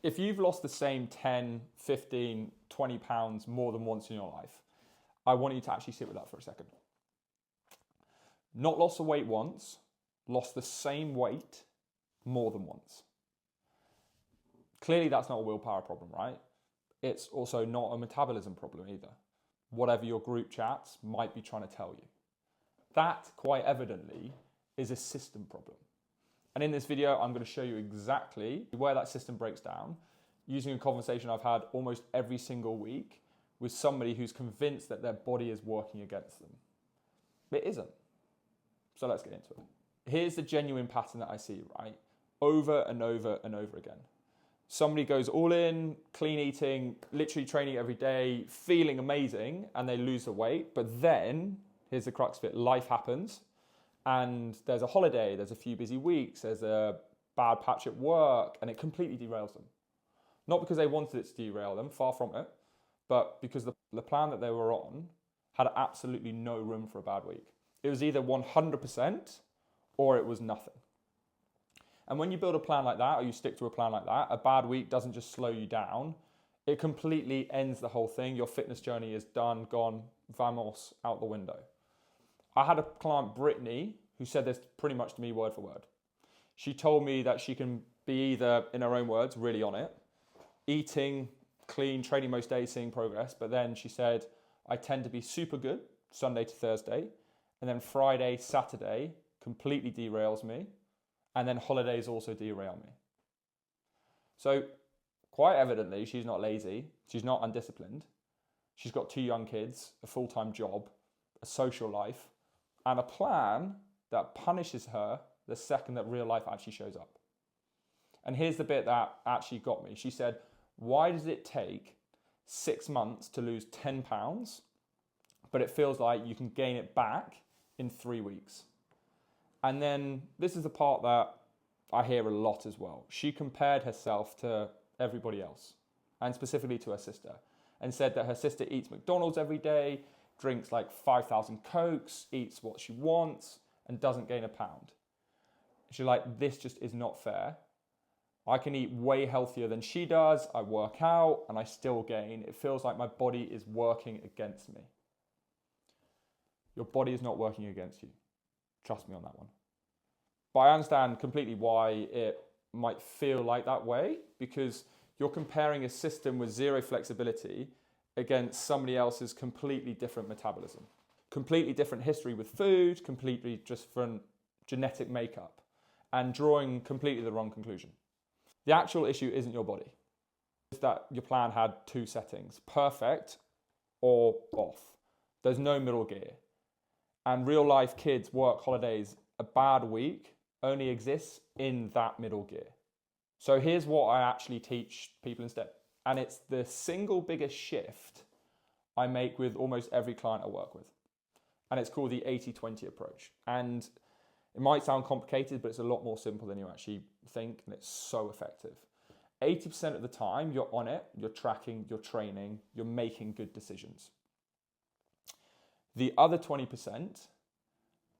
If you've lost the same 10, 15, 20 pounds more than once in your life, I want you to actually sit with that for a second. Not lost the weight once, lost the same weight more than once. Clearly that's not a willpower problem, right? It's also not a metabolism problem either. Whatever your group chats might be trying to tell you. That, quite evidently, is a system problem. And in this video, I'm going to show you exactly where that system breaks down using a conversation I've had almost every single week with somebody who's convinced that their body is working against them. It isn't. So let's get into it. Here's the genuine pattern that I see, right? Over and over and over again. Somebody goes all in, clean eating, literally training every day, feeling amazing, and they lose the weight. But then, here's the crux of it, life happens. And there's a holiday, there's a few busy weeks, there's a bad patch at work, and it completely derails them. Not because they wanted it to derail them, far from it, but because the plan that they were on had absolutely no room for a bad week. It was either 100% or it was nothing. And when you build a plan like that, or you stick to a plan like that, a bad week doesn't just slow you down, it completely ends the whole thing. Your fitness journey is done, gone, vamos, out the window. I had a client, Brittany, who said this pretty much to me word for word. She told me that she can be either, in her own words, really on it, eating clean, training most days, seeing progress. But then she said, I tend to be super good Sunday to Thursday. And then Friday, Saturday completely derails me. And then holidays also derail me. So quite evidently, she's not lazy. She's not undisciplined. She's got 2 young kids, a full-time job, a social life, and a plan that punishes her the second that real life actually shows up. And here's the bit that actually got me. She said, why does it take 6 months to lose 10 pounds, but it feels like you can gain it back in 3 weeks? And then this is the part that I hear a lot as well. She compared herself to everybody else, and specifically to her sister, and said that her sister eats McDonald's every day, drinks like 5,000 Cokes, eats what she wants, and doesn't gain a pound. She's like, this just is not fair. I can eat way healthier than she does, I work out, and I still gain. It feels like my body is working against me. Your body is not working against you. Trust me on that one. But I understand completely why it might feel like that way, because you're comparing a system with zero flexibility against somebody else's completely different metabolism, completely different history with food, completely different genetic makeup, and drawing completely the wrong conclusion. The actual issue isn't your body. It's that your plan had 2 settings, perfect or off. There's no middle gear. And real life kids, work, holidays, a bad week only exists in that middle gear. So here's what I actually teach people instead. And it's the single biggest shift I make with almost every client I work with. And it's called the 80-20 approach. And it might sound complicated, but it's a lot more simple than you actually think, and it's so effective. 80% of the time, you're on it, you're tracking, you're training, you're making good decisions. The other 20%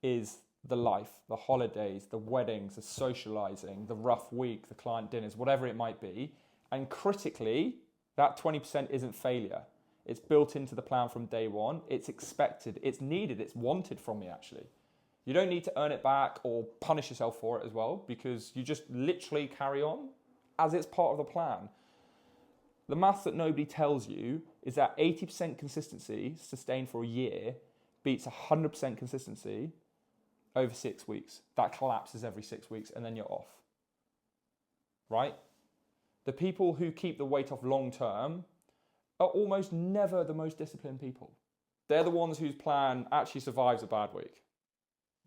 is the life, the holidays, the weddings, the socializing, the rough week, the client dinners, whatever it might be. And critically, that 20% isn't failure. It's built into the plan from day one. It's expected, it's needed, it's wanted from me actually. You don't need to earn it back or punish yourself for it as well, because you just literally carry on as it's part of the plan. The maths that nobody tells you is that 80% consistency sustained for a year beats 100% consistency over 6 weeks. That collapses every 6 weeks and then you're off. Right? The people who keep the weight off long term are almost never the most disciplined people. They're the ones whose plan actually survives a bad week.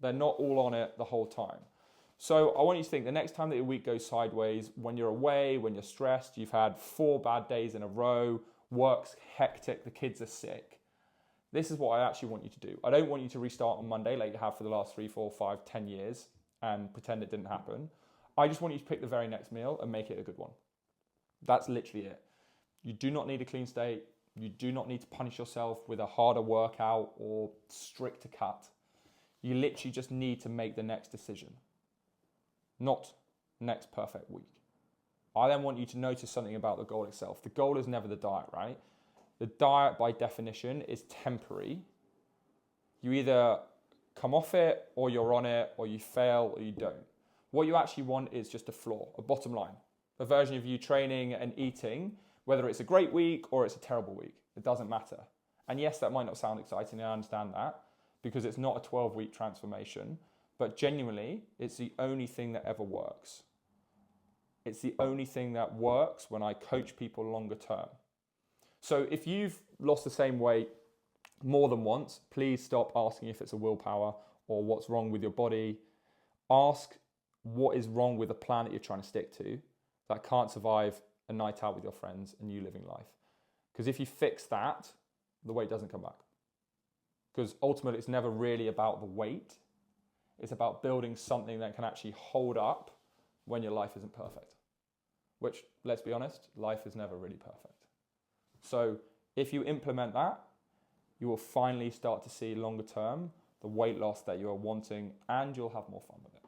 They're not all on it the whole time. So I want you to think the next time that your week goes sideways, when you're away, when you're stressed, you've had 4 bad days in a row, work's hectic, the kids are sick. This is what I actually want you to do. I don't want you to restart on Monday like you have for the last 3, 4, 5, 10 years and pretend it didn't happen. I just want you to pick the very next meal and make it a good one. That's literally it. You do not need a clean state. You do not need to punish yourself with a harder workout or stricter cut. You literally just need to make the next decision, not next perfect week. I then want you to notice something about the goal itself. The goal is never the diet, right? The diet, by definition, is temporary. You either come off it, or you're on it, or you fail, or you don't. What you actually want is just a floor, a bottom line, a version of you training and eating, whether it's a great week or it's a terrible week. It doesn't matter. And yes, that might not sound exciting, I understand that, because it's not a 12-week transformation, but genuinely, it's the only thing that ever works. It's the only thing that works when I coach people longer term. So if you've lost the same weight more than once, please stop asking if it's a willpower or what's wrong with your body. Ask what is wrong with the plan that you're trying to stick to that can't survive a night out with your friends and you living life. Because if you fix that, the weight doesn't come back. Because ultimately, it's never really about the weight. It's about building something that can actually hold up when your life isn't perfect. Which, let's be honest, life is never really perfect. So if you implement that, you will finally start to see longer term the weight loss that you are wanting, and you'll have more fun with it.